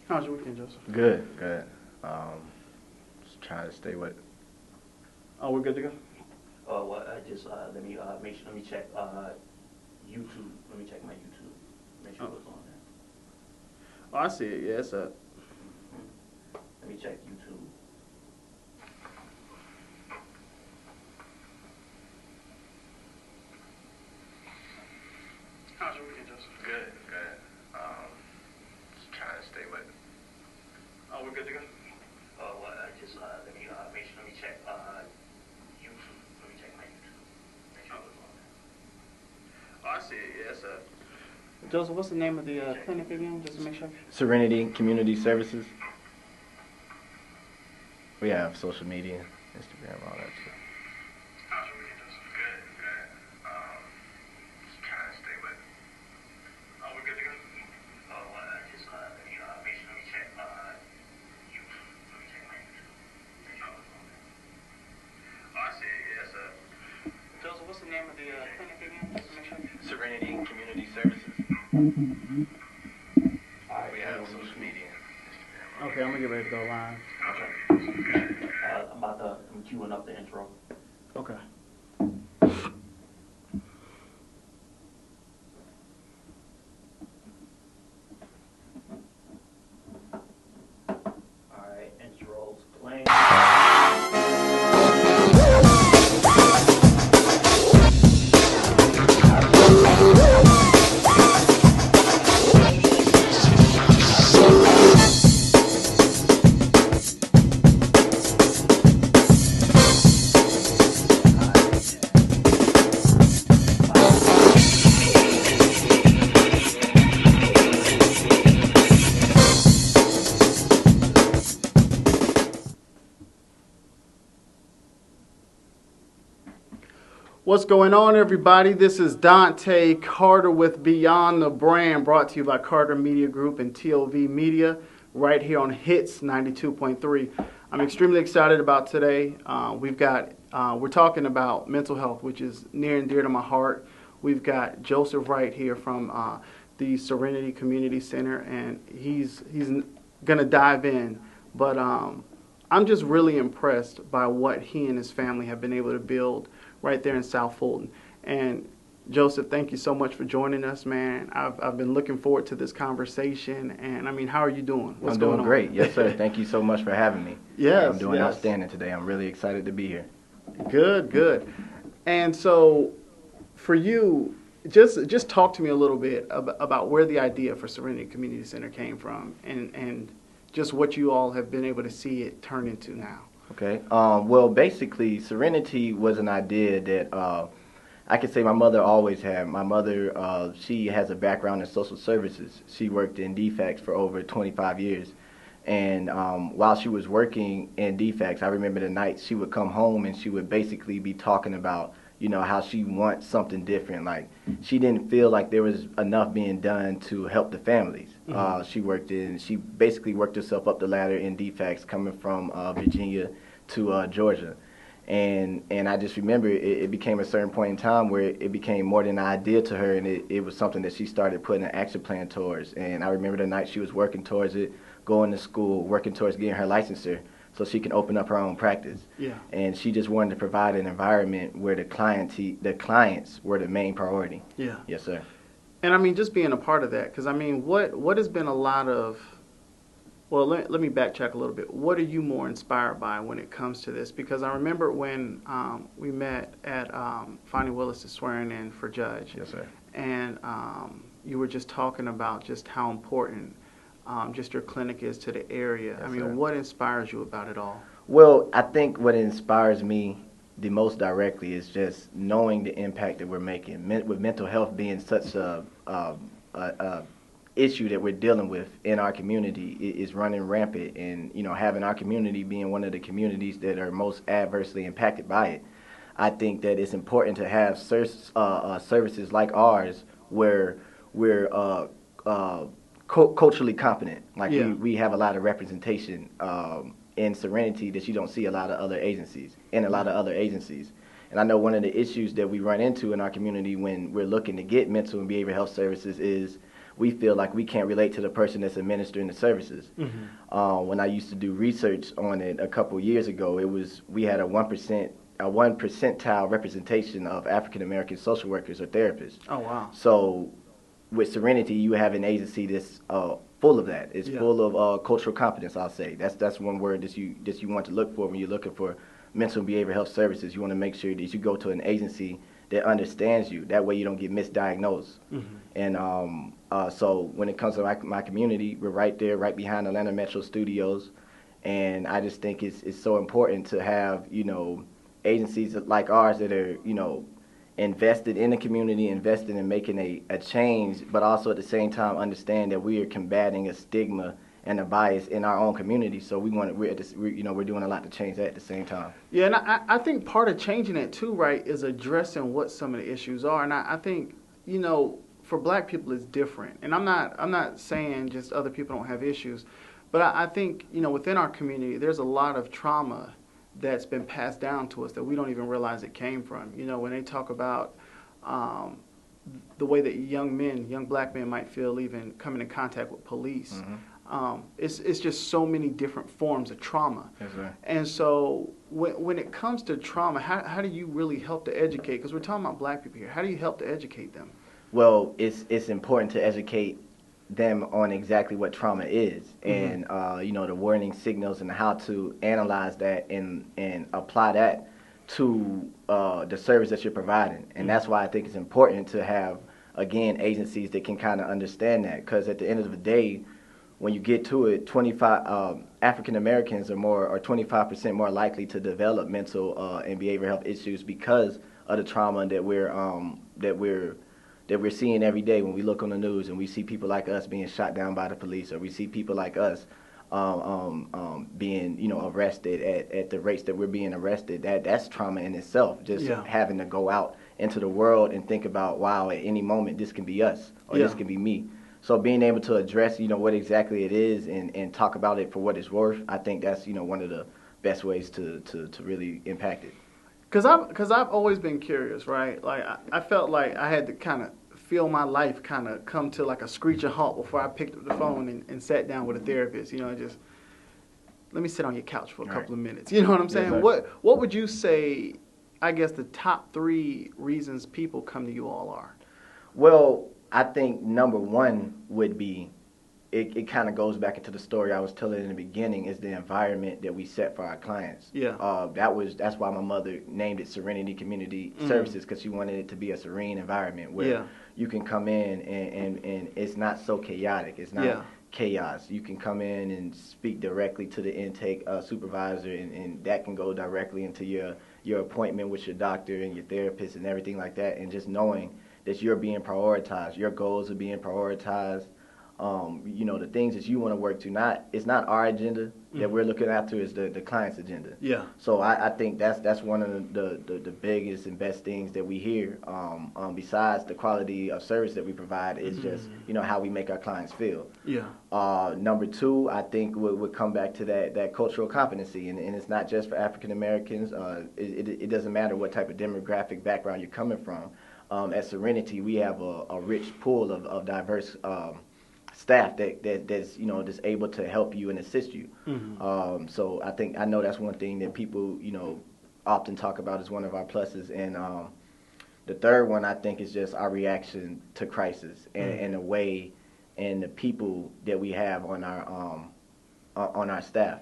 How's your weekend, Joseph? Good, good. Just trying to stay with. Oh, we're good to go? Well, I just let me check YouTube. Let me check my YouTube. Make sure it's on there. Oh, I see it. Yeah, it's up. Let me check YouTube. How's your weekend, Joseph? Good, good. Just trying to stay with. Oh, we're good to go? Well, I just let me check YouTube. Let me check my YouTube. Make sure it's on there. Oh, I see it. Yeah, it's up. Joseph, what's the name of the clinic again, just to make sure? Serenity Community Services. We have social media, Instagram, all that stuff. How's your weekend, Joseph? Good, good. Just trying to stay with. Oh, we're good to go? Well, I just let me check YouTube. Let me check my YouTube. Make sure it's on there. Oh, I see it. Yeah, it's up. Joseph, what's the name of the clinic again, just to make sure? Serenity Community Services. We have social media, Instagram. Okay, I'm going to get ready to go live. I'm queuing up the intro. Okay. Alright, intro's playing. What's going on, everybody? This is Dontaye Carter with Beyond the Brand, brought to you by Carter Media Group and TOV Media, right here on Hits 92.3. I'm extremely excited about today. We're talking about mental health, which is near and dear to my heart. We've got Joseph Wright here from the Serenity Community Center, and he's gonna dive in. But I'm just really impressed by what he and his family have been able to build right there in South Fulton. And Joseph, thank you so much for joining us, man. I've been looking forward to this conversation. And I mean, how are you doing? What's I'm going doing on? great. Yes, sir. Thank you so much for having me. Yes, I'm doing yes. outstanding today. I'm really excited to be here. Good, good. And so for you, just talk to me a little bit about where the idea for Serenity Community Center came from and just what you all have been able to see it turn into now. Okay. Well, basically, Serenity was an idea that I could say my mother always had. My mother, she has a background in social services. She worked in DFACS for over 25 years. And while she was working in DFACS, I remember the nights she would come home and she would basically be talking about, you know, how she wants something different. Like, she didn't feel like there was enough being done to help the families. Mm-hmm. She basically worked herself up the ladder in DFACS coming from Virginia to Georgia. And I just remember it became a certain point in time where it became more than an idea to her, and it was something that she started putting an action plan towards. And I remember the night she was working towards it, going to school, working towards getting her licensure so she can open up her own practice. Yeah. And she just wanted to provide an environment where the clients were the main priority. Yeah. Yes, sir. And I mean, just being a part of that, because I mean, what has been a lot of, well, let me backtrack a little bit. What are you more inspired by when it comes to this? Because I remember when we met at Fonnie Willis' swearing in for judge. Yes, sir. And you were just talking about just how important just your clinic is to the area. Yes, I mean, sir. what inspires you about it all? Well, I think what inspires me the most directly is just knowing the impact that we're making. With mental health being such a issue that we're dealing with in our community, is running rampant, and you know, having our community being one of the communities that are most adversely impacted by it, I think that it's important to have services like ours where we're culturally competent. Like, Yeah. we have a lot of representation in Serenity that you don't see a lot of other agencies, in a lot of other agencies. And I know one of the issues that we run into in our community when we're looking to get mental and behavioral health services is we feel like we can't relate to the person that's administering the services. When I used to do research on it a couple years ago, we had a 1 percentile representation of African American social workers or therapists. Oh wow! So with Serenity, you have an agency that's full of that. It's full of cultural competence. I'll say that's one word that you want to look for when you're looking for mental and behavioral health services. You want to make sure that you go to an agency that understands you. That way you don't get misdiagnosed. And so when it comes to my community, we're right there, right behind Atlanta Metro Studios. And I just think it's so important to have, agencies like ours that are, invested in the community, invested in making a change, but also at the same time understand that we are combating a stigma and a bias in our own community. So we're doing a lot to change that at the same time. Yeah, and I think part of changing it too, right, is addressing what some of the issues are. And I think, for black people it's different. And I'm not saying just other people don't have issues, but I think, within our community there's a lot of trauma that's been passed down to us that we don't even realize it came from. When they talk about the way that young black men might feel even coming in contact with police. It's just so many different forms of trauma. That's right. And so when it comes to trauma, how do you really help to educate? Because we're talking about black people here. How do you help to educate them? Well, it's important to educate them on exactly what trauma is, and the warning signals and how to analyze that and apply that to the service that you're providing. And that's why I think it's important to have, again, agencies that can kind of understand that, because at the end of the day, when you get to it, 25 African Americans are 25% more likely to develop mental and behavioral health issues because of the trauma that we're seeing every day when we look on the news and we see people like us being shot down by the police, or we see people like us being arrested at the rates that we're being arrested. That's trauma in itself. Just having to go out into the world and think about, wow, at any moment this can be us or this can be me. So being able to address what exactly it is and talk about it for what it's worth, I think that's one of the best ways to really impact it. Because I've always been curious, right? Like I felt like I had to kind of feel my life kind of come to like a screeching halt before I picked up the phone and sat down with a therapist. Just let me sit on your couch for a couple of minutes. You know what I'm saying? Yes, what would you say, I guess, the top 3 reasons people come to you all are? Well, I think number 1 would be, it kind of goes back into the story I was telling in the beginning, is the environment that we set for our clients. That's why my mother named it Serenity Community Services, because she wanted it to be a serene environment where you can come in and it's not so chaotic. It's not chaos. You can come in and speak directly to the intake supervisor, and that can go directly into your appointment with your doctor and your therapist and everything like that, and just knowing that you're being prioritized, your goals are being prioritized. The things that you want to work to, it's not our agenda that we're looking after, is the client's agenda. So I think that's one of the biggest and best things that we hear, besides the quality of service that we provide, is just how we make our clients feel. Number 2, I think would come back to that cultural competency, and it's not just for African Americans. It doesn't matter what type of demographic background you're coming from. At Serenity, we have a rich pool of diverse staff that's just able to help you and assist you. So I know that's one thing that people often talk about as one of our pluses. And the third one, I think, is just our reaction to crisis and the way and the people that we have on our staff.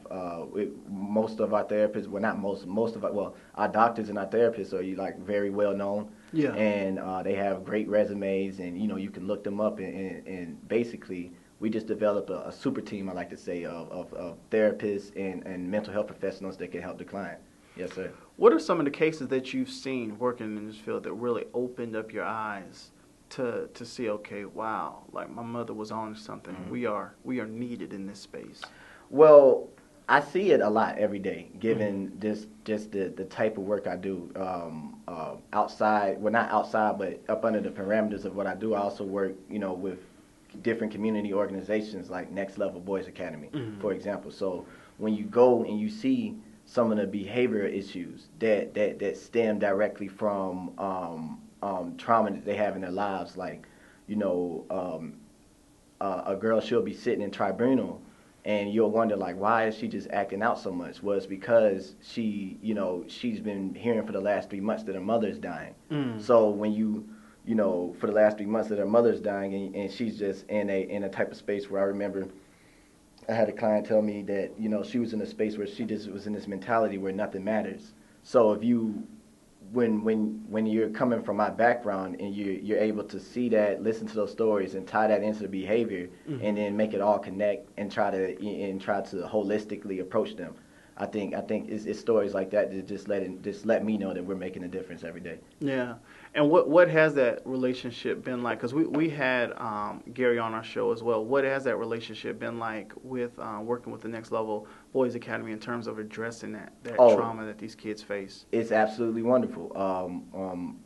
Most of our therapists, well, not most of our doctors and our therapists are very well known. And they have great resumes, and you can look them up, and basically we just developed a super team, I like to say, of therapists and mental health professionals that can help the client. Yes, sir. What are some of the cases that you've seen working in this field that really opened up your eyes to see, okay, wow, like my mother was on something. We are needed in this space? Well, I see it a lot every day, given just the type of work I do outside. Well, not outside, but up under the parameters of what I do. I also work, with different community organizations like Next Level Boys Academy, for example. So when you go and you see some of the behavioral issues that stem directly from trauma that they have in their lives, like a girl, she'll be sitting in tribunal, and you'll wonder, like, why is she just acting out so much? Well, it's because she's been hearing for the last 3 months that her mother's dying. So when for the last 3 months that her mother's dying, and she's just in a type of space where I remember I had a client tell me that, she was in a space where she just was in this mentality where nothing matters. So if when you're coming from my background and you're able to see that, listen to those stories, and tie that into the behavior, and then make it all connect and try to holistically approach them. I think it's stories like that that just let me know that we're making a difference every day. Yeah. And what has that relationship been like? Because we had Gary on our show as well. What has that relationship been like with working with the Next Level Boys Academy in terms of addressing that trauma that these kids face? It's absolutely wonderful.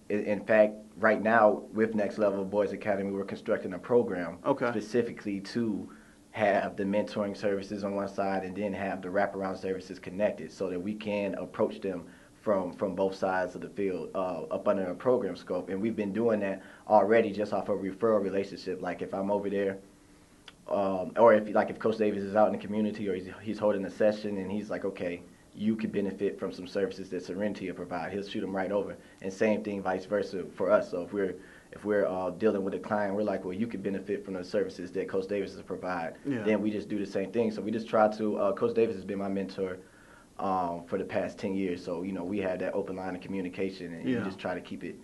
In fact, right now with Next Level Boys Academy, we're constructing a program specifically to have the mentoring services on one side and then have the wraparound services connected so that we can approach them from both sides of the field up under a program scope. And we've been doing that already just off a referral relationship. Like if I'm over there, or if Coach Davis is out in the community, or he's holding a session and he's like, okay, you could benefit from some services that Serenity will provide, he'll shoot them right over. And same thing vice versa for us. So if we're dealing with a client, we're like, well, you could benefit from the services that Coach Davis will provide. Yeah. Then we just do the same thing. So we just try to, Coach Davis has been my mentor for the past 10 years. So, we have that open line of communication, and we just try to keep it,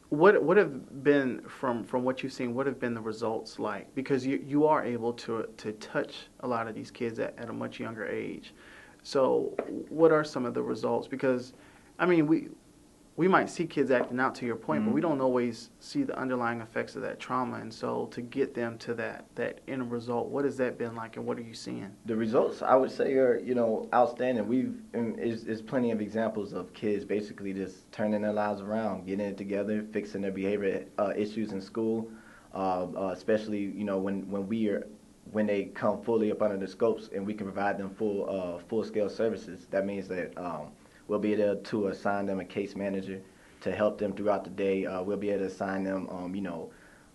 What have been, from what you've seen, what have been the results like? Because you are able to touch a lot of these kids at a much younger age. So what are some of the results? Because, I mean, we might see kids acting out, to your point, but we don't always see the underlying effects of that trauma. And so to get them to that end result, what has that been like, and what are you seeing? The results, I would say, are outstanding. There's plenty of examples of kids basically just turning their lives around, getting it together, fixing their behavior issues in school, especially when they come fully up under the scopes and we can provide them full scale services. That means that we'll be able to assign them a case manager to help them throughout the day. We'll be able to assign them,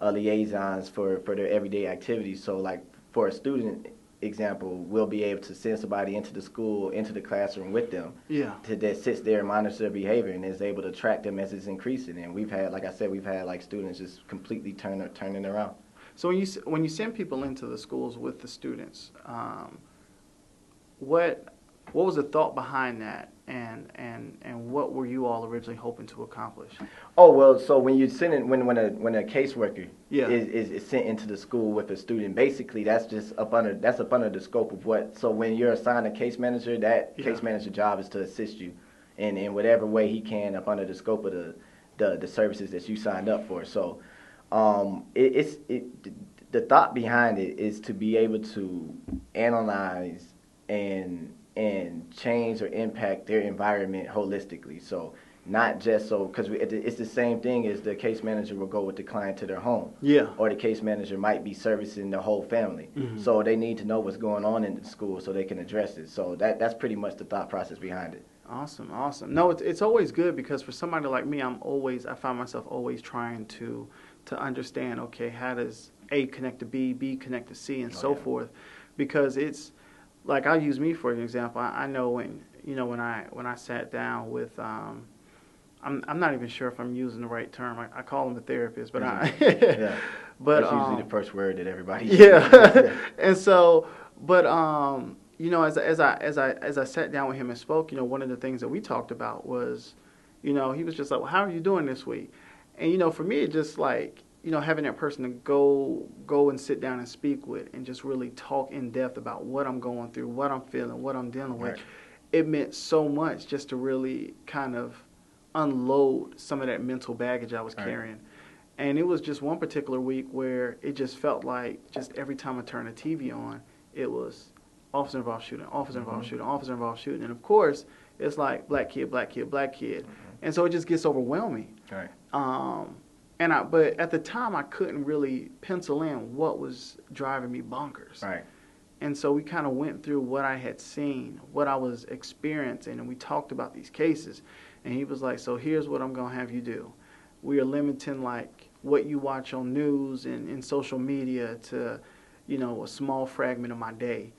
liaisons for their everyday activities. So, like for a student example, we'll be able to send somebody into the school, into the classroom with them, that sits there and monitors their behavior and is able to track them as it's increasing. And we've had, like I said, students just completely turning around. So when you send people into the schools with the students, what was the thought behind that, and what were you all originally hoping to accomplish? Oh, well, so when you send in, when a caseworker is sent into the school with a student, basically that's just up under the scope of what. So when you're assigned a case manager, that case manager job is to assist you in whatever way he can up under the scope of the services that you signed up for. So the thought behind it is to be able to analyze and change or impact their environment holistically. So not just because it's the same thing as the case manager will go with the client to their home. Yeah. Or the case manager might be servicing the whole family. Mm-hmm. So they need to know what's going on in the school so they can address it. So that's pretty much the thought process behind it. Awesome. No, it's always good, because for somebody like me, I find myself always trying to understand, okay, how does A connect to B connect to C, and so forth, because it's like, I'll use me for an example. I know when I sat down with I'm not even sure if I'm using the right term. I call him a therapist, but but that's usually the first word that everybody uses. Yeah. And so, but as I sat down with him and spoke, one of the things that we talked about was, he was just like, well, how are you doing this week? And for me, it just like, having that person to go and sit down and speak with and just really talk in depth about what I'm going through, what I'm feeling, what I'm dealing with. Right. It meant so much just to really kind of unload some of that mental baggage I was carrying. And it was just one particular week where it just felt like just every time I turned the TV on, it was officer involved shooting, officer involved shooting, officer involved shooting. And of course, it's like black kid, black kid, black kid. And so it just gets overwhelming. Right. But at the time, I couldn't really pencil in what was driving me bonkers. Right. And so we kind of went through what I had seen, what I was experiencing, and we talked about these cases. And he was like, so here's what I'm going to have you do. We are limiting like what you watch on news and in social media to, a small fragment of my day.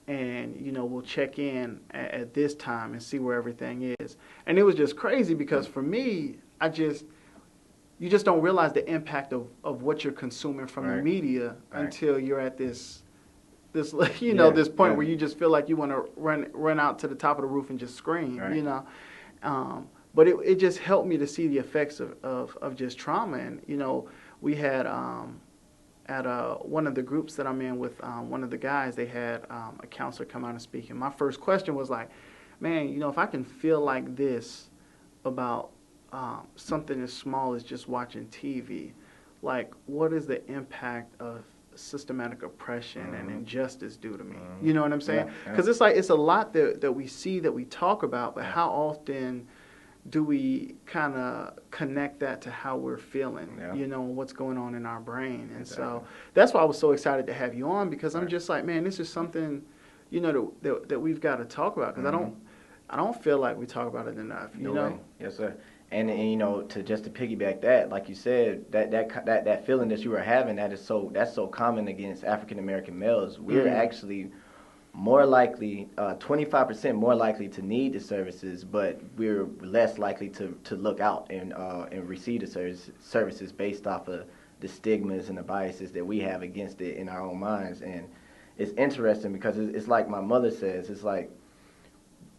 And, we'll check in at this time and see where everything is. And it was just crazy because for me, you just don't realize the impact of what you're consuming from the media until you're at this this point where you just feel like you want to run out to the top of the roof and just scream, But it just helped me to see the effects of just trauma. And, we had at one of the groups that I'm in with one of the guys, they had a counselor come out and speak. And my first question was like, man, if I can feel like this about something as small as just watching TV, like what is the impact of systematic oppression and injustice do to me? You know what I'm saying? Because it's a lot that we see, that we talk about, but how often do we kind of connect that to how we're feeling, what's going on in our brain? And so that's why I was so excited to have you on, because I'm just like, man, this is something, that we've got to talk about, because I don't feel like we talk about it enough, you know? Yes, sir. And to piggyback that, like you said, that feeling that you were having, that's so common against African American males. We're actually more likely, 25% more likely to need the services, but we're less likely to look out and receive the services based off of the stigmas and the biases that we have against it in our own minds. And it's interesting because it's like my mother says, it's like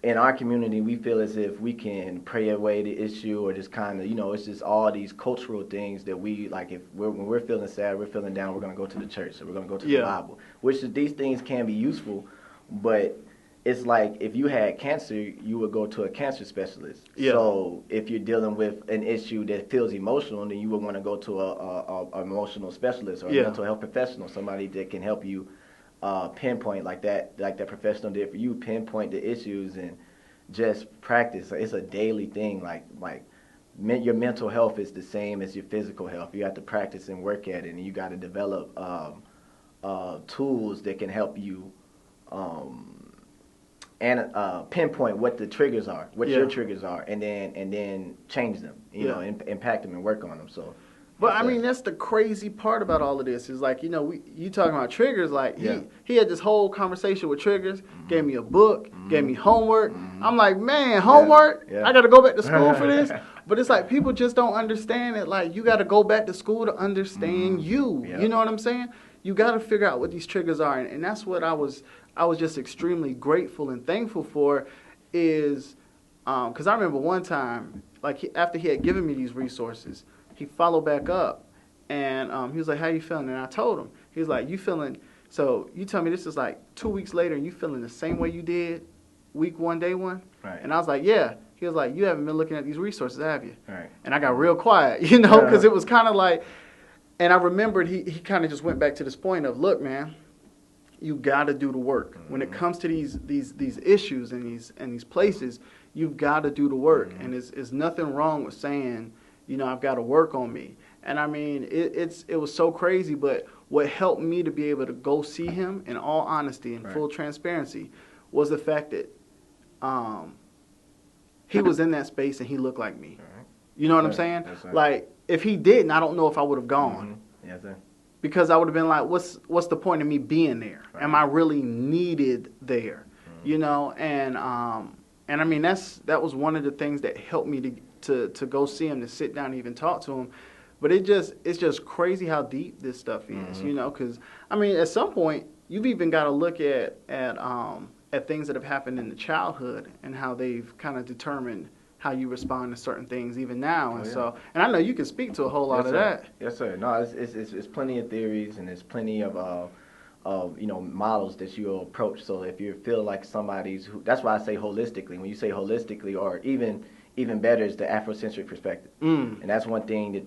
in our community we feel as if we can pray away the issue, or just kind of, it's just all these cultural things that we like. When we're feeling sad, we're feeling down, we're going to go to the church, or we're going to go to the Bible, which these things can be useful. But it's like if you had cancer, you would go to a cancer specialist. Yeah. So if you're dealing with an issue that feels emotional, then you would want to go to a emotional specialist or a mental health professional, somebody that can help you pinpoint like that professional did for you, pinpoint the issues and just practice. It's a daily thing. Like your mental health is the same as your physical health. You have to practice and work at it, and you got to develop tools that can help you pinpoint what the triggers are, what your triggers are, and then change them, impact them and work on them. So, but I mean, that's the crazy part about all of this is like, you talking about triggers, like he had this whole conversation with triggers, gave me a book, gave me homework. I'm like, man, homework? I got to go back to school for this? But it's like people just don't understand it. Like, you got to go back to school to understand you. You know what I'm saying? You got to figure out what these triggers are, and that's what I was just extremely grateful and thankful for, is because I remember one time, like after he had given me these resources, he followed back up, and he was like, "How you feeling?" And I told him. He was like, "You feeling? So you tell me this is like 2 weeks later, and you feeling the same way you did week one, day one?" Right. And I was like, "Yeah." He was like, "You haven't been looking at these resources, have you?" Right. And I got real quiet, because it was kind of like. And I remembered he kind of just went back to this point of, look, man, you got to do the work. When it comes to these issues and these places, you've got to do the work. And there's nothing wrong with saying, I've got to work on me. And I mean, it was so crazy, but what helped me to be able to go see him, in all honesty and full transparency, was the fact that he was in that space and he looked like me. You know what I'm saying? Like, if he didn't, I don't know if I would have gone. Yes, sir. Because I would have been like, what's the point of me being there? Am I really needed there? And I mean, that was one of the things that helped me to go see him, to sit down and even talk to him. But it's just crazy how deep this stuff is, because I mean, at some point you've even got to look at things that have happened in the childhood and how they've kind of determined how you respond to certain things even now. And so, and I know you can speak to a whole lot of that. Yes, sir. No, it's plenty of theories, and there's plenty of models that you'll approach. So if you feel like somebody's that's why I say holistically. When you say holistically, or even better, is the Afrocentric perspective. And that's one thing that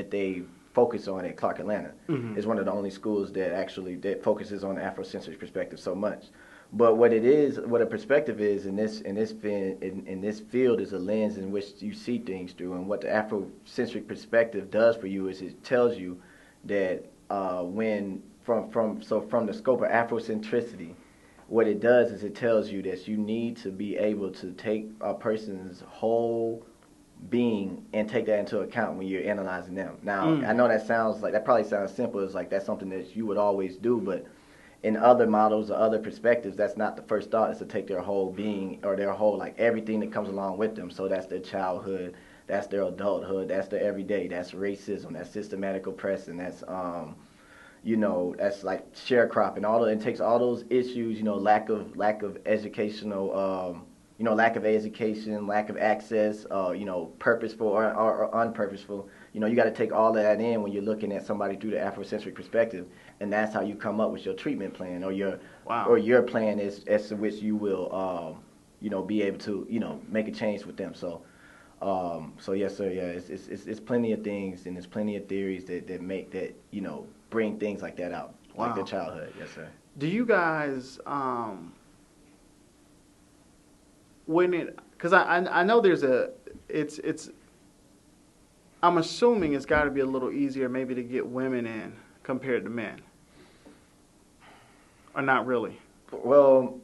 they focus on at Clark Atlanta. It's one of the only schools that focuses on the Afrocentric perspective so much. But what a perspective is in this field is a lens in which you see things through. And what the Afrocentric perspective does for you is it tells you that from the scope of Afrocentricity, what it does is it tells you that you need to be able to take a person's whole being and take that into account when you're analyzing them. Now, I know that probably sounds simple. It's like that's something that you would always do, but in other models or other perspectives, that's not the first thought. Is to take their whole being or their whole like everything that comes along with them. So that's their childhood, that's their adulthood, that's their everyday, that's racism, that's systematic oppression, that's that's like sharecropping. It takes all those issues, lack of educational, lack of education, lack of access, purposeful or unpurposeful. You got to take all of that in when you're looking at somebody through the Afrocentric perspective, and that's how you come up with your treatment plan or your plan as to which you will, be able to, make a change with them. So yes, sir. Yeah, it's plenty of things and there's plenty of theories that make that, bring things like that out, like their childhood. Yes, sir. Do you guys, because I know I'm assuming it's got to be a little easier maybe to get women in compared to men, or not really? Well,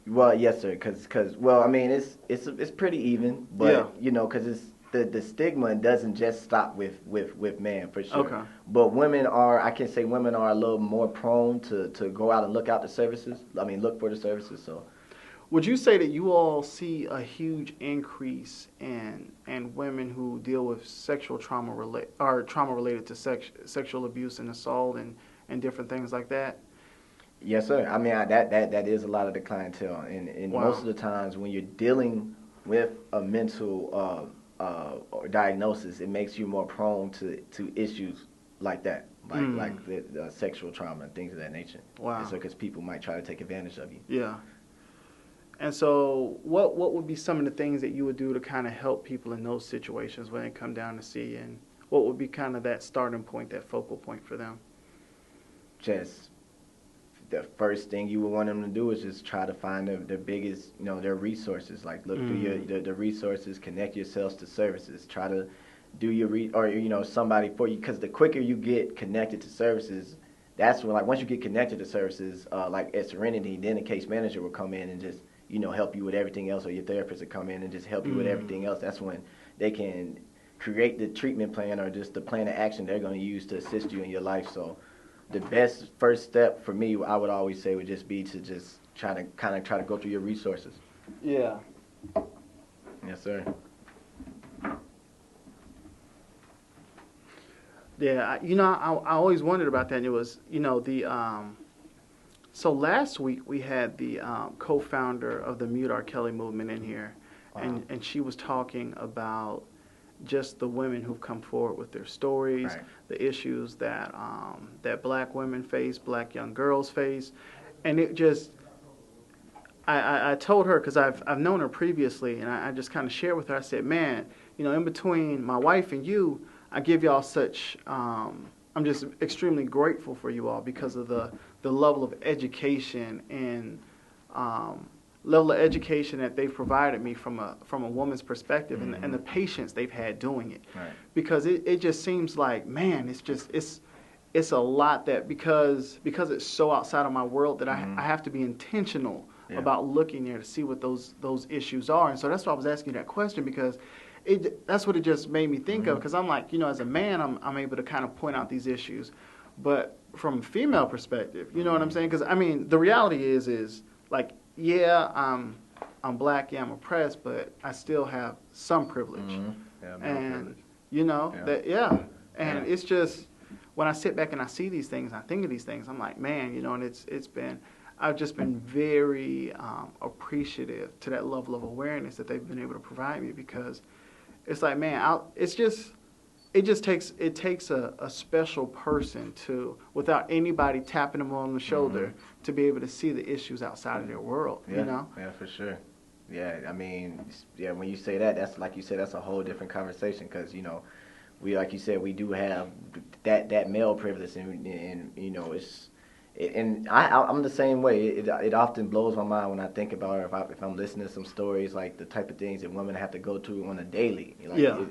yes, sir. Because I mean, it's pretty even, but because the stigma doesn't just stop with men for sure. Okay. But I can say women are a little more prone to go out and look out the services. I mean, look for the services. So, would you say that you all see a huge increase in women who deal with sexual trauma related to sexual abuse and assault and different things like that? Yes, sir. I mean, that is a lot of the clientele, and most of the times when you're dealing with a mental or diagnosis, it makes you more prone to issues like that, like the sexual trauma and things of that nature. Wow. Because people might try to take advantage of you. Yeah. And so, what would be some of the things that you would do to kind of help people in those situations when they come down to see you, and what would be kind of that starting point, that focal point for them? Just the first thing you would want them to do is just try to find their biggest, their resources. Like look through the resources, connect yourselves to services. Try to do your somebody for you, because the quicker you get connected to services, that's when once you get connected to services, like at Serenity, then the case manager will come in and just help you with everything else, or your therapist will come in and just help you with everything else. That's when they can create the treatment plan or just the plan of action they're going to use to assist you in your life. So the best first step for me, I would always say, would just be to just try to go through your resources. Yeah. Yes, sir. Yeah, I always wondered about that. And it was, so last week we had the co-founder of the Mute R. Kelly movement in here, Wow. and she was talking about just the women who've come forward with their stories, Right. the issues that that black women face, black young girls face, and it just, I told her, because I've known her previously, and I just kind of shared with her. I said, man, in between my wife and you, I give y'all such. I'm just extremely grateful for you all because of the level of education and level of education that they've provided me from a woman's perspective, and the patience they've had doing it. Right. Because it just seems like, man, it's a lot that because it's so outside of my world that I have to be intentional about looking there to see what those issues are. And so that's why I was asking you that question, because that's what it just made me think of, because I'm like, as a man, I'm able to kind of point out these issues, but from a female perspective, you know what I'm saying? Because I mean, the reality is like, yeah, I'm black, yeah, I'm oppressed, but I still have some privilege, Yeah, and privilege. And it's just when I sit back and I see these things, I think of these things, I'm like, man, and I've just been very appreciative to that level of awareness that they've been able to provide me, because it's like, man, it takes a special person without anybody tapping them on the shoulder, to be able to see the issues outside of their world. Yeah, for sure. Yeah, I mean, when you say that, that's like you said, that's a whole different conversation, because we, like you said, we do have that male privilege, and it's. And I'm the same way. It often blows my mind when I think about it, if I'm listening to some stories, like the type of things that women have to go through on a daily,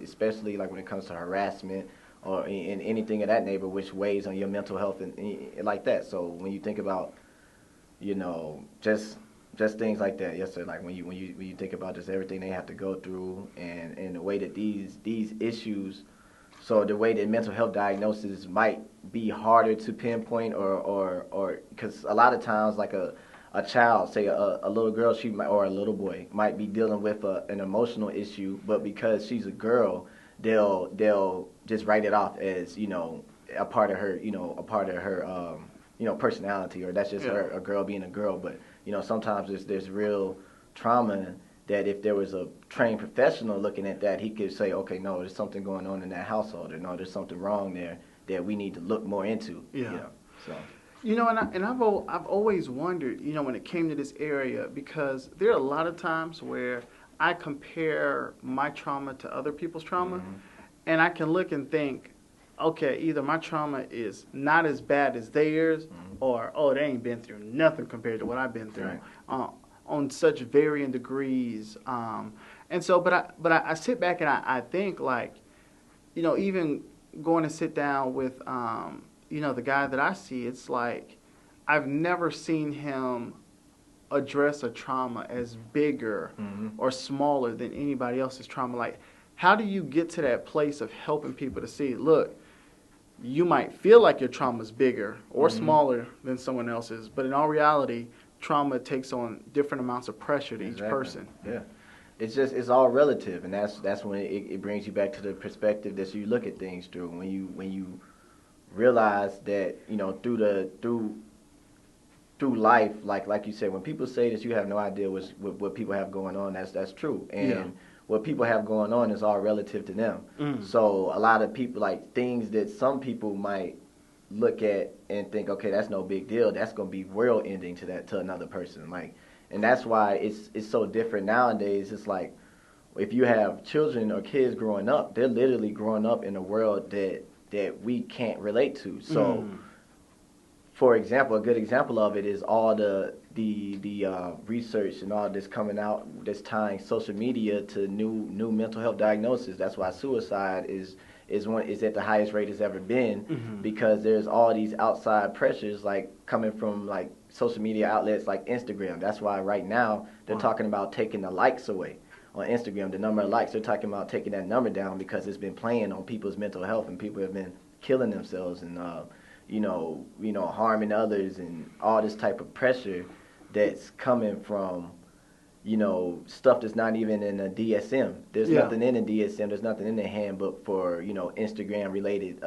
especially like when it comes to harassment or in anything of that nature, which weighs on your mental health and like that. So when you think about, just just things like that. Yes, sir. Like when you think about just everything they have to go through, and the way that these issues, so the way that mental health diagnosis might be harder to pinpoint, or because a lot of times like a child, say a little girl, she might, or a little boy might be dealing with an emotional issue, but because she's a girl, they'll just write it off as, you know, a part of her, you know, personality, or that's just her, a girl being a girl. But you know, sometimes there's real trauma that if there was a trained professional looking at that, he could say, okay, no, there's something going on in that household, or no, there's something wrong there that we need to look more into. Yeah. You know, so. You know, I've always wondered, you know, when it came to this area, because there are a lot of times where I compare my trauma to other people's trauma, and I can look and think, okay, either my trauma is not as bad as theirs, or, oh, they ain't been through nothing compared to what I've been through, on such varying degrees. And so, but I sit back and I think, like, you know, even going to sit down with, you know, the guy that I see, it's like I've never seen him address a trauma as bigger or smaller than anybody else's trauma. Like, how do you get to that place of helping people to see, look, you might feel like your trauma's bigger or smaller than someone else's, but in all reality, trauma takes on different amounts of pressure to each person. Yeah. It's all relative, and that's when it brings you back to the perspective that you look at things through. When you realize that, you know, through life, like you said, when people say that you have no idea what people have going on, that's true. And what people have going on is all relative to them. So a lot of people, like, things that some people might look at and think, okay, that's no big deal, that's going to be world ending to another person. Like, and that's why it's so different nowadays. It's like, if you have children or kids growing up, they're literally growing up in a world that we can't relate to. So, for example, a good example of it is all the research and all this coming out that's tying social media to new mental health diagnoses. That's why suicide is at the highest rate it's ever been, because there's all these outside pressures, like, coming from, like, social media outlets like Instagram. That's why right now they're talking about taking the likes away on Instagram, the number of likes. They're talking about taking that number down because it's been playing on people's mental health, and people have been killing themselves and you know, harming others, and all this type of pressure that's coming from, you know, stuff that's not even in the DSM. There's nothing in the DSM. There's nothing in the handbook for, you know, Instagram related,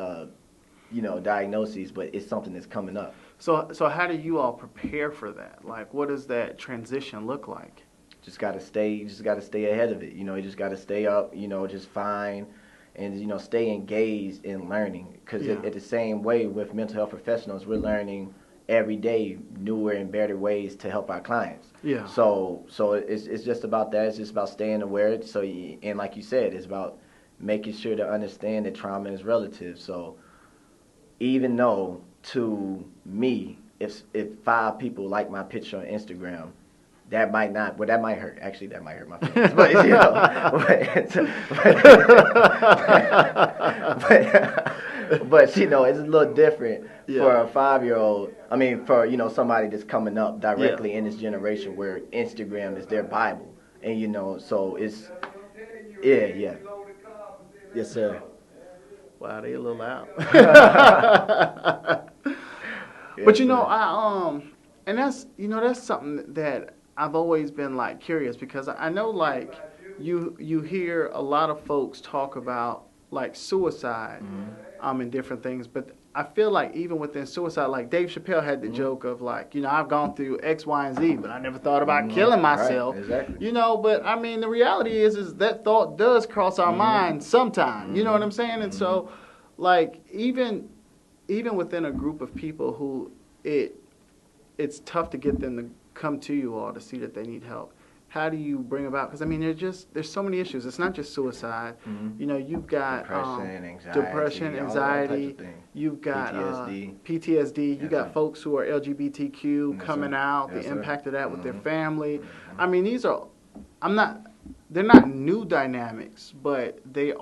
you know, diagnoses, but it's something that's coming up. So how do you all prepare for that? Like, what does that transition look like? Just gotta stay ahead of it. You know, you just gotta stay up, you know, just fine, and, you know, stay engaged in learning. Because at the same way with mental health professionals, we're learning every day newer and better ways to help our clients. Yeah. So it's just about that. It's just about staying aware. So, and like you said, it's about making sure to understand that trauma is relative. So even though, to me, if 5 people like my picture on Instagram, that might not, well, that might hurt. Actually, that might hurt my feelings. But, you know, but you know, it's a little different for a 5-year-old. I mean, for, you know, somebody that's coming up directly in this generation where Instagram is their Bible. And, you know, so it's, Yes, sir. Wow, they a little loud. But, you know, and that's, you know, that's something that I've always been, like, curious, because I know, like, you hear a lot of folks talk about, like, suicide and different things, but I feel like even within suicide, like, Dave Chappelle had the joke of, like, you know, I've gone through X, Y, and Z, but I never thought about killing myself. Right, exactly. You know, but, I mean, the reality is that thought does cross our mind sometime. You know what I'm saying? And so, like, even within a group of people who it's tough to get them to come to you all to see that they need help, how do you bring about, because I mean there's so many issues. It's not just suicide. You know, you've got depression, anxiety, you've got PTSD, you got folks who are LGBTQ coming out, the impact of that with their family. I mean, they're not new dynamics, but they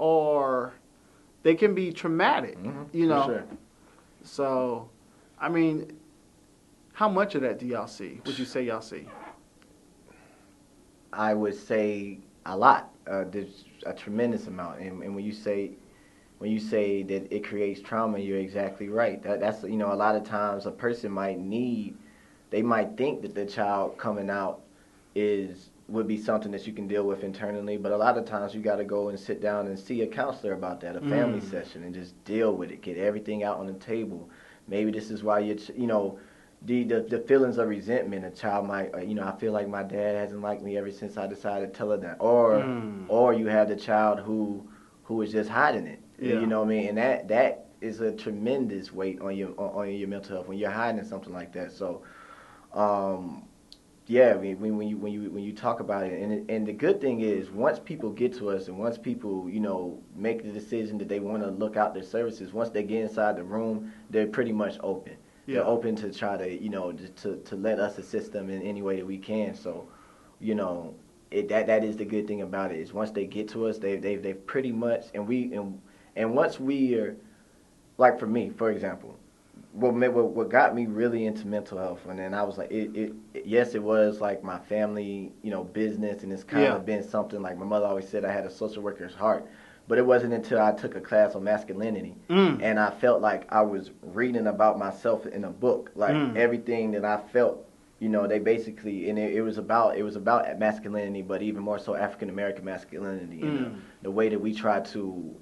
can be traumatic, you know. For sure. So, I mean, how much of that do y'all see? Would you say y'all see? I would say a lot. There's a tremendous amount, and when you say that it creates trauma, you're exactly right. That's a lot of times a person they might think that the child coming out would be something that you can deal with internally, but a lot of times you got to go and sit down and see a counselor about that, a family session, and just deal with it, get everything out on the table. Maybe this is why the feelings of resentment. A child might, I feel like my dad hasn't liked me ever since I decided to tell her that, or you have the child who is just hiding it. Yeah. You know what I mean? And that is a tremendous weight on your mental health when you're hiding something like that. So, yeah, when you talk about it, and the good thing is once people get to us and once people make the decision that they want to look out their services, once they get inside the room, they're pretty much open. Yeah. They're open to try to let us assist them in any way that we can. So, that is the good thing about it is once they get to us, they've pretty much and once we are, like for me, for example, what got me really into mental health, and then I was like, yes, it was like my family, business, and it's kind of been something like my mother always said I had a social worker's heart, but it wasn't until I took a class on masculinity, and I felt like I was reading about myself in a book, like everything that I felt, they basically, and it was about masculinity, but even more so African American masculinity, and the way that we try to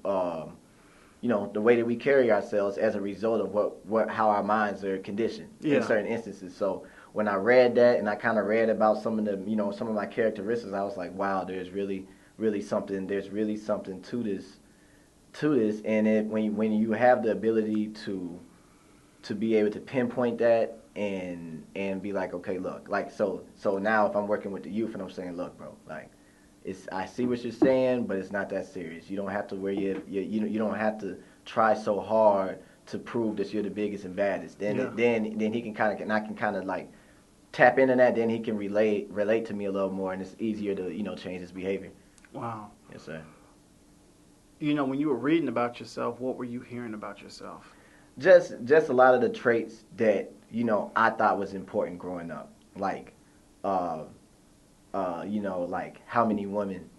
the way that we carry ourselves as a result of how our minds are conditioned in certain instances. So when I read that and I kind of read about some of some of my characteristics, I was like, wow, there's really something to this. And when you have the ability to be able to pinpoint that and be like, okay, look, like so now if I'm working with the youth and I'm saying, look, bro, like, I see what you're saying, but it's not that serious. You don't have to you don't have to try so hard to prove that you're the biggest and baddest. Then he can and I can kind of like tap into that. Then he can relate to me a little more, and it's easier to change his behavior. Wow. Yes, sir. When you were reading about yourself, what were you hearing about yourself? Just a lot of the traits that I thought was important growing up, like. Like how many women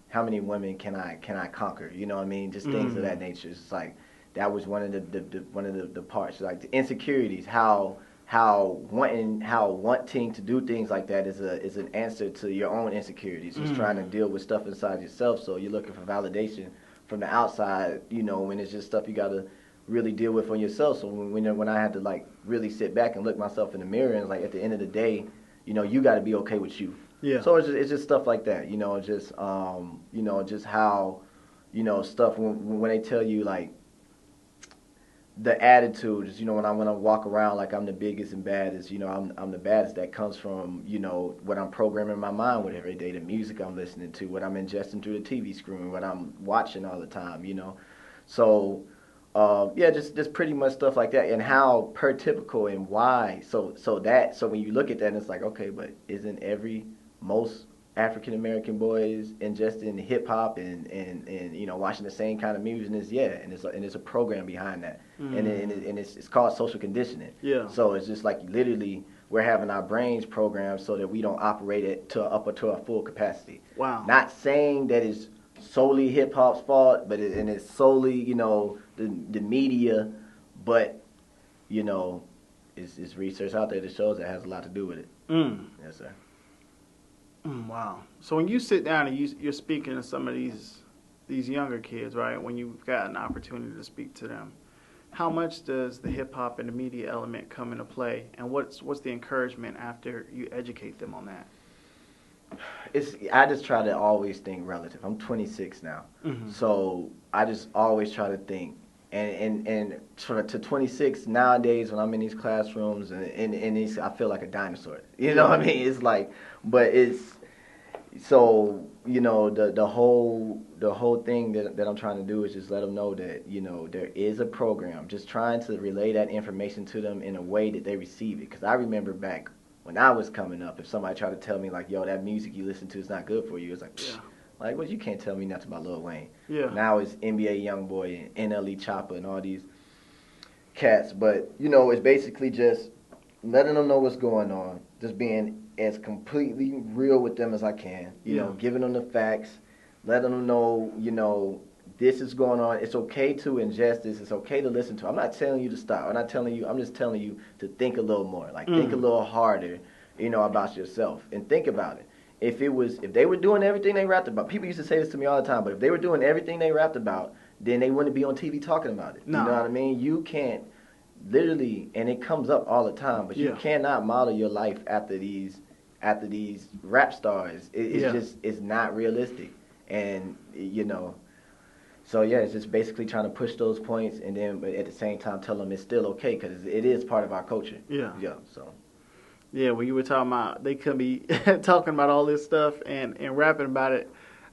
can I conquer? You know what I mean? Just things of that nature. It's like that was one of the parts. Like the insecurities, how wanting to do things like that is an answer to your own insecurities. Just trying to deal with stuff inside yourself. So you're looking for validation from the outside. When it's just stuff you gotta really deal with on yourself. So when I had to like really sit back and look myself in the mirror and like at the end of the day, you got to be okay with you. Yeah. So it's just stuff like that, just how, stuff when they tell you like the attitude is, when I walk around like I'm the biggest and baddest, I'm the baddest. That comes from, what I'm programming my mind with every day, the music I'm listening to, what I'm ingesting through the TV screen, what I'm watching all the time, So, just pretty much stuff like that, and how per typical and why. So when you look at that, it's like, okay, but isn't most African American boys ingesting hip hop and watching the same kind of music? And it's a program behind that, and it's called social conditioning. Yeah. So it's just like literally we're having our brains programmed so that we don't operate it to our full capacity. Wow. Not saying that it's solely hip hop's fault, but it's solely the media, but it's research out there that shows that has a lot to do with it. Yes, sir. Wow. So when you sit down and you're speaking to some of these younger kids, right? When you've got an opportunity to speak to them, how much does the hip hop and the media element come into play, and what's the encouragement after you educate them on that? I just try to always think relative. I'm 26 now, so I just always try to think. And to 26 nowadays, when I'm in these classrooms and these, I feel like a dinosaur. You know what I mean? It's like, but it's so the whole thing that I'm trying to do is just let them know that there is a program. Just trying to relay that information to them in a way that they receive it. Because I remember back when I was coming up, if somebody tried to tell me like, yo, that music you listen to is not good for you, it's like, like, well, you can't tell me nothing about Lil Wayne. Yeah. Now it's NBA Youngboy and NLE Chopper and all these cats. But, it's basically just letting them know what's going on, just being as completely real with them as I can. You know, giving them the facts, letting them know, you know, this is going on. It's okay to ingest this. It's okay to listen to. I'm not telling you to stop. I'm not telling you. I'm just telling you to think a little more. Like, think a little harder, you know, about yourself. And think about it. If they were doing everything they rapped about, people used to say this to me all the time, but if they were doing everything they rapped about, then they wouldn't be on TV talking about it. No. You know what I mean? You can't literally, and it comes up all the time, but you cannot model your life after these rap stars. It's not realistic. And, you know, so yeah, it's just basically trying to push those points, and then but at the same time tell them it's still okay because it is part of our culture. Yeah. So. Yeah, when you were talking about they could be talking about all this stuff and rapping about it,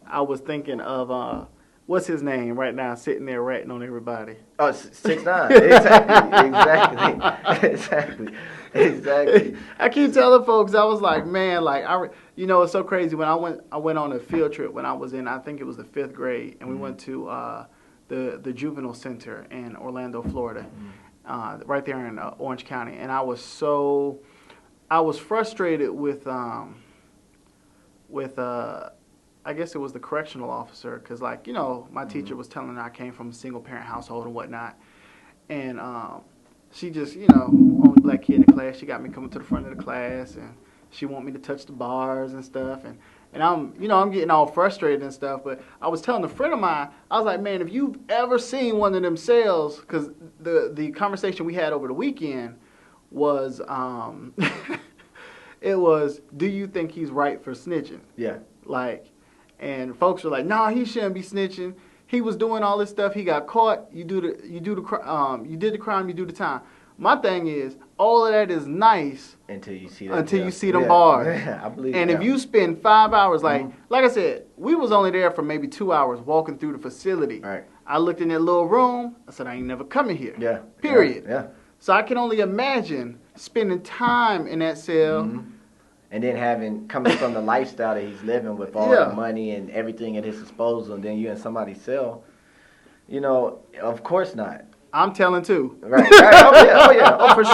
I was thinking of what's his name right now, sitting there ratting on everybody. Oh, 6ix9ine. Exactly. I keep telling folks, I was like, man, like you know, it's so crazy. When I went on a field trip when I was in, I think it was the 5th grade, and we went to the juvenile center in Orlando, Florida, right there in Orange County, and I was frustrated with I guess it was the correctional officer, because, like, you know, my teacher was telling her I came from a single parent household and whatnot, and she just, you know, only black kid in the class, she got me coming to the front of the class, and she want me to touch the bars and stuff, and I'm, you know, I'm getting all frustrated and stuff, but I was telling a friend of mine, I was like, man, if you've ever seen one of them cells, because the conversation we had over the weekend was, it was, do you think he's right for snitching? Yeah. Like, and folks were like, nah, he shouldn't be snitching. He was doing all this stuff. He got caught. You did the crime. You do the time. My thing is, all of that is nice until you see them bars. Yeah, I believe. And if you spend 5 hours, like I said, we was only there for maybe 2 hours walking through the facility. Right. I looked in that little room. I said, I ain't never coming here. Yeah. Period. Yeah. So I can only imagine spending time in that cell. And then coming from the lifestyle that he's living with all the money and everything at his disposal, and then you in somebody's cell, you know, of course not. I'm telling too. Right. Oh yeah. For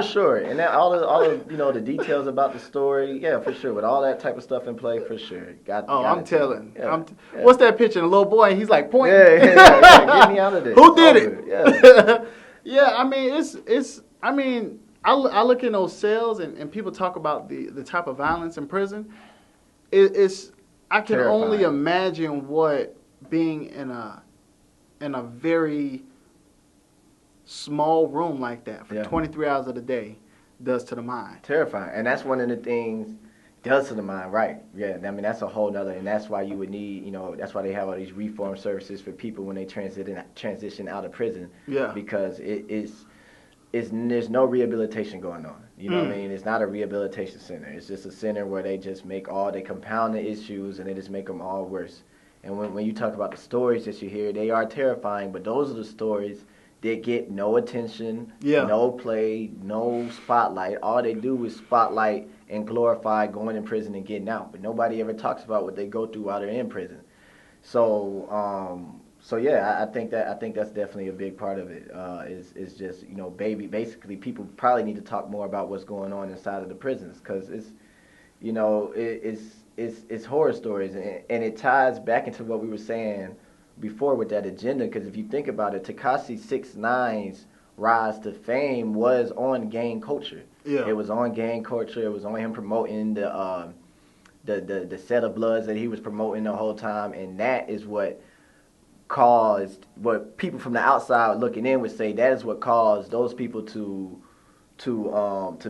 sure. And then all the you know, the details about the story, yeah, for sure. With all that type of stuff in play, for sure. I'm telling. Yeah. What's that picture? The little boy, he's like pointing. Yeah. Get me out of this. Who did it? Yeah. Yeah. I mean, it's. I mean, I look in those cells and people talk about the type of violence in prison. It's I can terrifying. only imagine what being in a very small room like that for 23 hours of the day does to the mind. Terrifying. And that's one of the things does to the mind, right? Yeah, I mean, that's a whole nother, and that's why you would need, you know, that's why they have all these reform services for people when they transition out of prison. Yeah. Because there's no rehabilitation going on. You know what I mean? It's not a rehabilitation center. It's just a center where they just they compound the issues and they just make them all worse. And when you talk about the stories that you hear, they are terrifying, but those are the stories that get no attention, no play, no spotlight. All they do is spotlight and glorify going in prison and getting out, but nobody ever talks about what they go through while they're in prison. So yeah, I think that's definitely a big part of it. Is just, you know, basically people probably need to talk more about what's going on inside of the prisons, because it's, you know, it's horror stories, and it ties back into what we were saying before with that agenda. Because if you think about it, Tekashi 6ix9ine's rise to fame was on gang culture. Yeah, it was on gang culture. It was on him promoting the set of bloods that he was promoting the whole time, and that is what caused, what people from the outside looking in would say, that is what caused those people to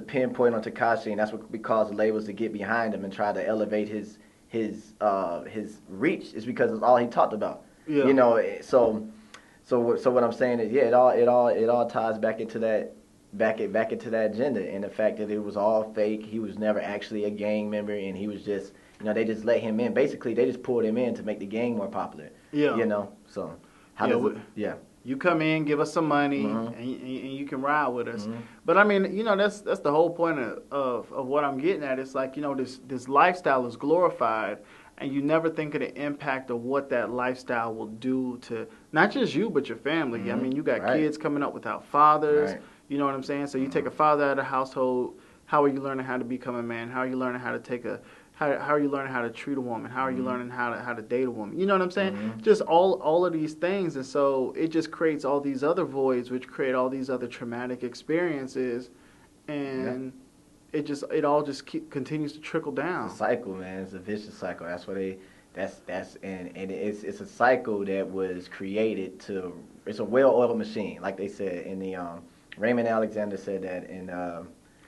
pinpoint on Tekashi, and that's what caused the labels to get behind him and try to elevate his reach, is because it's all he talked about. Yeah. You know, so what I'm saying is, yeah, it all ties back into that into that agenda, and the fact that it was all fake. He was never actually a gang member, and he was just, you know, they just let him in. Basically, they just pulled him in to make the gang more popular. Yeah. You know, so how does it? Yeah. You come in, give us some money, and you can ride with us. But I mean, you know, that's the whole point of what I'm getting at. It's like, you know, this lifestyle is glorified, and you never think of the impact of what that lifestyle will do to not just you, but your family. I mean, you got kids coming up without fathers. Right. You know what I'm saying? So you take a father out of the household, how are you learning how to become a man? How are you learning how to how are you learning how to treat a woman? How are you learning how to date a woman? You know what I'm saying? Just all of these things, and so it just creates all these other voids, which create all these other traumatic experiences, and it all just continues to trickle down. It's a cycle, man. It's a vicious cycle. That's what they. And it's a cycle that was created to. It's a well-oiled machine, like they said in the Raymond Alexander said that in.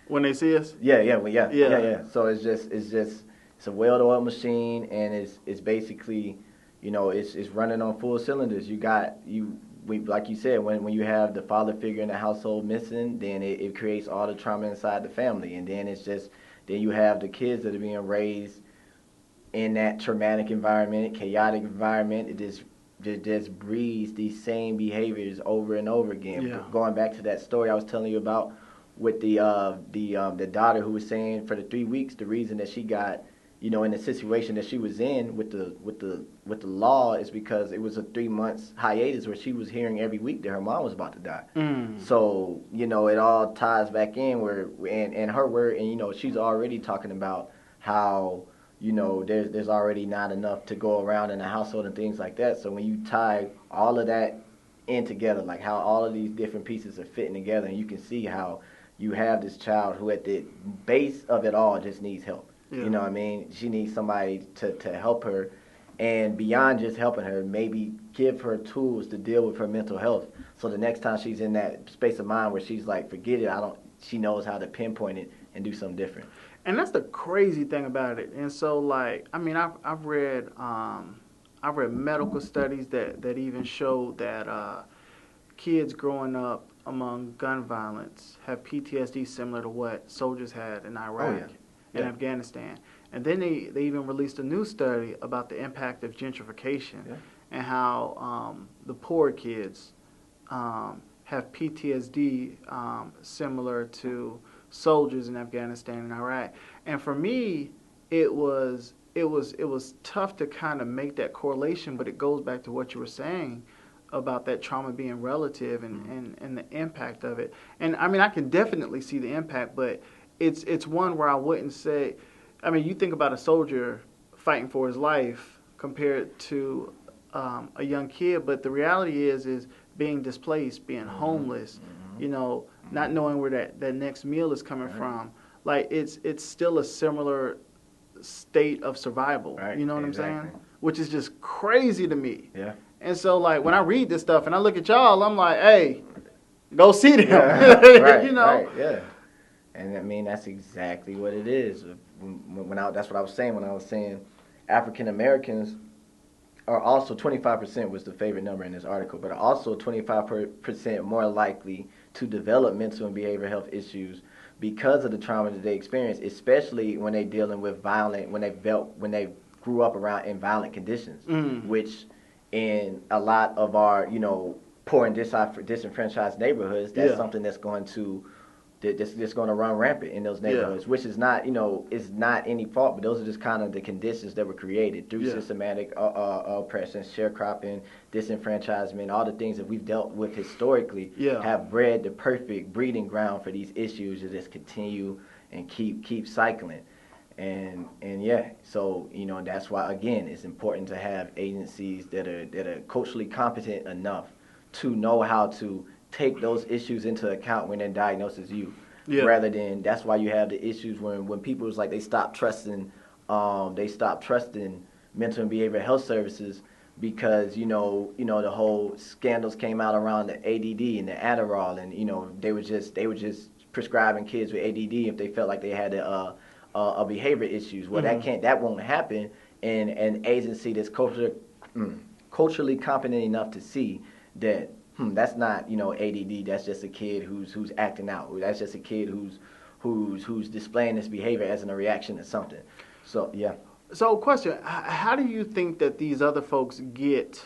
When they see us. Yeah. So it's a well-oiled machine, and it's basically, it's running on full cylinders. Like you said, when you have the father figure in the household missing, then it creates all the trauma inside the family, and then then you have the kids that are being raised in that traumatic environment, chaotic environment. It just breeds these same behaviors over and over again. Yeah. Going back to that story I was telling you about with the daughter who was saying for the 3 weeks, the reason that she got, in the situation that she was in with the law is because it was a 3 months hiatus where she was hearing every week that her mom was about to die. So, it all ties back in where, and her word, and, she's already talking about how, there's already not enough to go around in the household and things like that. So when you tie all of that in together, like how all of these different pieces are fitting together, and you can see how you have this child who at the base of it all just needs help. Yeah. You know what I mean? She needs somebody to help her, and beyond just helping her, maybe give her tools to deal with her mental health. So the next time she's in that space of mind where she's like, forget it, she knows how to pinpoint it and do something different. And that's the crazy thing about it. And so, I've read medical studies that even show that kids growing up among gun violence have PTSD similar to what soldiers had in Iraq and Afghanistan. And then they even released a new study about the impact of gentrification and how the poor kids have PTSD similar to soldiers in Afghanistan and Iraq. And for me, it was tough to kind of make that correlation, but it goes back to what you were saying about that trauma being relative and the impact of it. And I can definitely see the impact, but it's one where I wouldn't say, you think about a soldier fighting for his life compared to a young kid, but the reality is being displaced, being homeless, not knowing where that next meal is coming from. Like it's still a similar state of survival. Right. You know what I'm saying? Which is just crazy to me. Yeah. And so when I read this stuff and I look at y'all, I'm like, hey, go see them. Yeah. Right, Right, yeah. And that's exactly what it is. That's what I was saying when I was saying African Americans are also 25% was the favorite number in this article, but are also 25% more likely to develop mental and behavioral health issues because of the trauma that they experience, especially when they're dealing with when they grew up in violent conditions, which in a lot of our poor and disenfranchised neighborhoods, that's something that's going to run rampant in those neighborhoods, which is not, is not any fault, but those are just kind of the conditions that were created through systematic oppression, sharecropping, disenfranchisement, all the things that we've dealt with historically have bred the perfect breeding ground for these issues to just continue and keep cycling. And so that's why again it's important to have agencies that are culturally competent enough to know how to take those issues into account when they're diagnosed as youth. Rather than, that's why you have the issues when people is like they stop trusting mental and behavioral health services because the whole scandals came out around the ADD and the Adderall, and they were just prescribing kids with ADD if they felt like they had a behavior issues. Well, that won't happen in an agency that's culturally competent enough to see that that's not ADD. That's just a kid who's acting out. That's just a kid who's displaying this behavior as a reaction to something. So yeah. So question: how do you think that these other folks get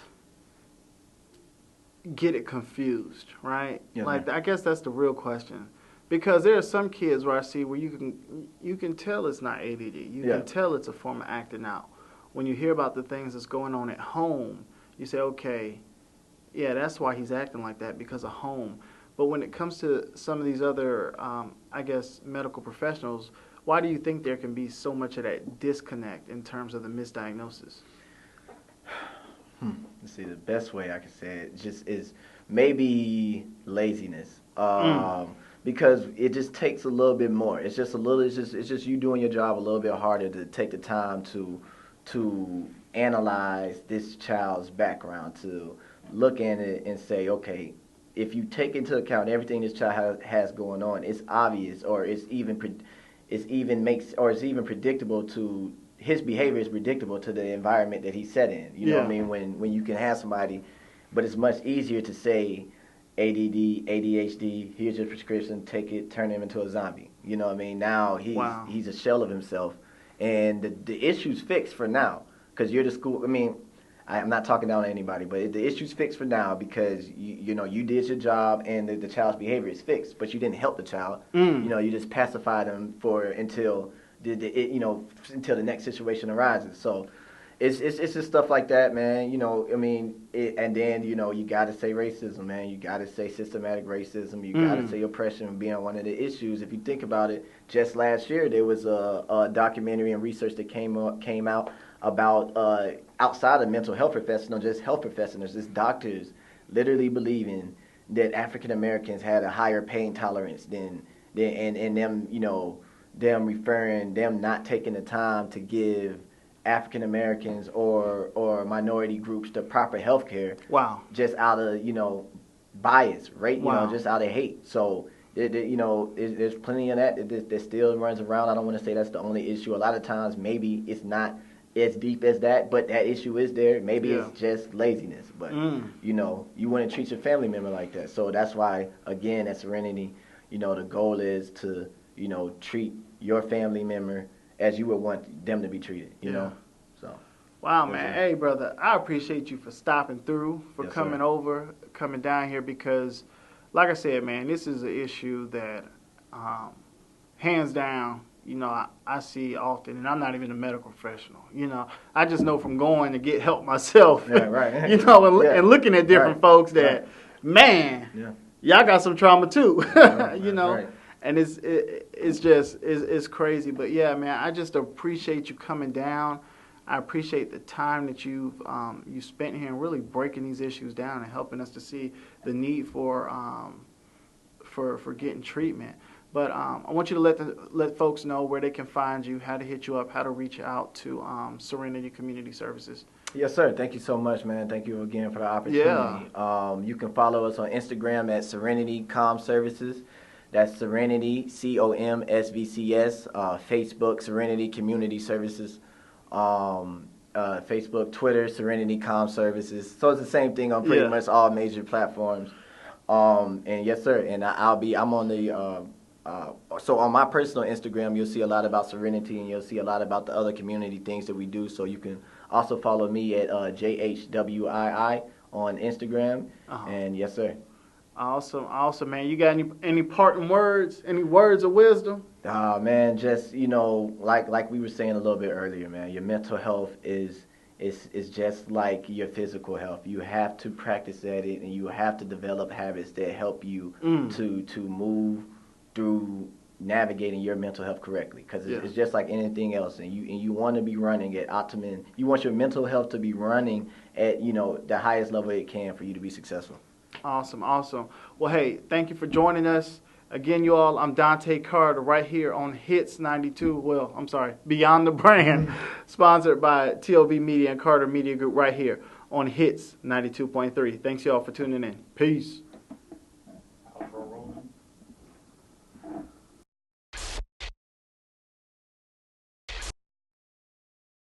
it confused? Right? Yeah, I guess that's the real question. Because there are some kids where I see where you can tell it's not ADD. You can tell it's a form of acting out. When you hear about the things that's going on at home, you say, okay, yeah, that's why he's acting like that, because of home. But when it comes to some of these other, I guess, medical professionals, why do you think there can be so much of that disconnect in terms of the misdiagnosis? Let's see, the best way I can say it just is maybe laziness. Because it just takes a little bit more. It's just you doing your job a little bit harder to take the time to analyze this child's background, to look at it and say, okay, if you take into account everything this child has going on, it's obvious, or it's even predictable to his behavior is predictable to the environment that he's set in. You know what I mean? When you can have somebody, but it's much easier to say ADD, ADHD, here's your prescription, take it, turn him into a zombie. You know what I mean? Now he's a shell of himself, and the issue's fixed for now because you're the school. I mean, I'm not talking down to anybody, but the issue's fixed for now because you did your job and the child's behavior is fixed, but you didn't help the child. You just pacified him until the next situation arises. So it's just stuff like that, man. And then you got to say racism, man. You got to say systematic racism. You got to say oppression being one of the issues. If you think about it, just last year there was a documentary and research that came out about outside of mental health professionals, just health professionals, just doctors, literally believing that African Americans had a higher pain tolerance than them not taking the time to give African Americans or minority groups the proper health care. Wow. Just out of bias, right? Just out of hate. So there's plenty of that still runs around. I don't want to say that's the only issue. A lot of times maybe it's not as deep as that, but that issue is there. Maybe it's just laziness, but you want to treat your family member like that. So that's why, again, at Serenity, the goal is to treat your family member as you would want them to be treated. You know. So. Wow, man. Hey, brother, I appreciate you for stopping through, for coming over, coming down here, because, like I said, man, this is an issue that, hands down, I see often, and I'm not even a medical professional. I just know from going to get help myself. Yeah, right. And looking at different folks that, man, y'all got some trauma too. Right. And it's crazy. But yeah, man, I just appreciate you coming down. I appreciate the time that you spent here and really breaking these issues down and helping us to see the need for getting treatment. But I want you to let folks know where they can find you, how to hit you up, how to reach out to Serenity Community Services. Yes, sir. Thank you so much, man. Thank you again for the opportunity. Yeah. You can follow us on Instagram at Serenity Com Services. That's Serenity, COMSVCS. Facebook, Serenity Community Services. Facebook, Twitter, Serenity Com Services. So it's the same thing on pretty much all major platforms. And yes, sir. And I'm on the so on my personal Instagram, you'll see a lot about Serenity, and you'll see a lot about the other community things that we do. So you can also follow me at JHWII on Instagram. And yes, sir. Awesome, man. You got any parting words? Any words of wisdom? Man, just like we were saying a little bit earlier, man. Your mental health is just like your physical health. You have to practice at it, and you have to develop habits that help you to move through navigating your mental health correctly, because it's just like anything else, and you want to be running at optimum. You want your mental health to be running at the highest level it can for you to be successful. Awesome. Well, hey, thank you for joining us again, you all. I'm Dontaye Carter right here on Hits 92. Well, I'm sorry, Beyond the Brand, sponsored by TLV Media and Carter Media Group right here on Hits 92.3. Thanks, y'all, for tuning in. Peace.